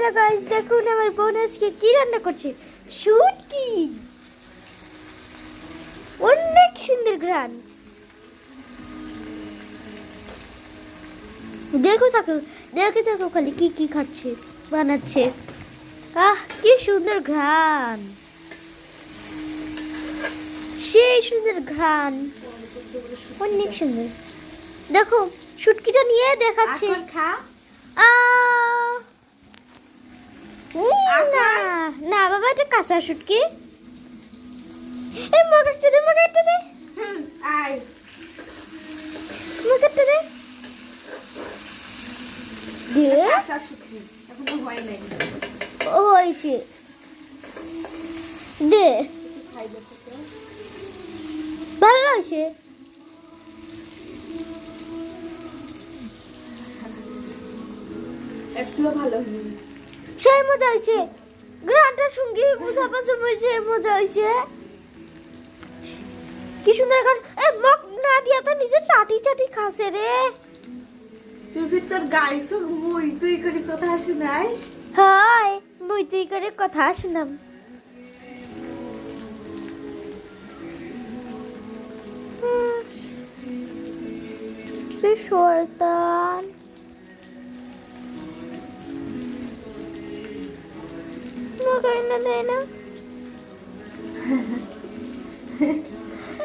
Hello guys, দেখুন আমার বোন আজকে কি রান্না করছে। শুটকি, অনেক সুন্দর ঘ্রাণ। দেখে থাকো খালি কি কি খাচ্ছে, বানাচ্ছে। কি সুন্দর ঘ্রাণ, সেই সুন্দর ঘ্রাণ, অনেক সুন্দর। দেখো শুটকিটা নিয়ে দেখাচ্ছে। না না বাবা, এটা কাঁচা শুটকি। এই মগরটা দে, মগরটা দে, মগরটা দে। হয়েছে দে, ভালো লাগছে। একটুও ভালো সেই মজা হয়েছে, গ্রানটার সঙ্গে বুঝা পাশে বসে মজা হয়েছে। কি সুন্দর গান। মগ না দিয়া তো নিজে চাটি চাটি খাসে রে। তুই তোর গাইছো মুই তুই করে কথা শুনাই। হাই মুই তুই করে কথা শুনাম। শয়তান, মগাইনা দেয় না।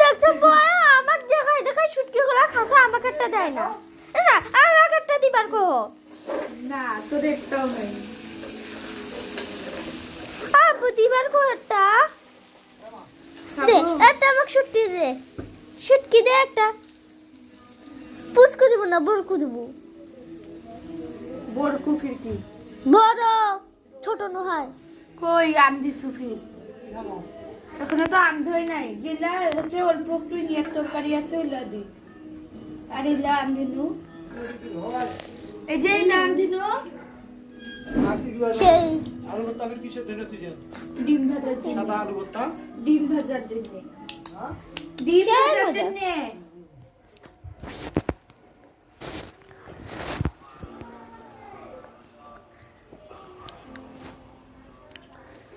দেখছো বয় আমাকে দেখাই দেখাই শুটকি গুলা খাসা, আমাকে একটা দেয় না। না আমাকে একটা দিবার কো না, তোর একটাও নাই। আপু দিবার কো একটা দে, একটা আমাকে শুটকি দে, শুটকি দে একটা। পুচকু দিব না বড়কু দিব। বড়কু ফিরকি বড়, ছোট নয়। কই আমদি সুফির এখনো তো আম ধই নাই। জিলা হচ্ছে অল্প একটু নিয়ে তরকারি আছে ওইলা দি। আর ইলা আম দিনু, এই যে ইলা আম দিনু সেই আলু ভর্তা ফির কিসের জন্য তুই জান? ডিম ভাজার জন্য। সাদা আলু ভর্তা? ডিম ভাজার জন্য। হ্যাঁ? ডিম সেই ভাজার মজা। জন্য।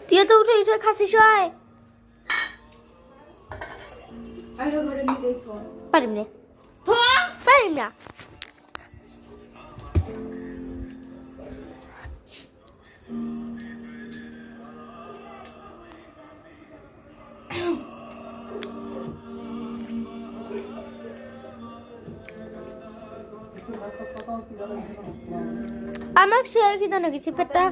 তুই তো উঠে উঠে খাসিস হয়। আরে ঘরে নিয়ে দেখো। পারিম না, তো পারিম না। আমার সে কি দানা গেছে পেটটা।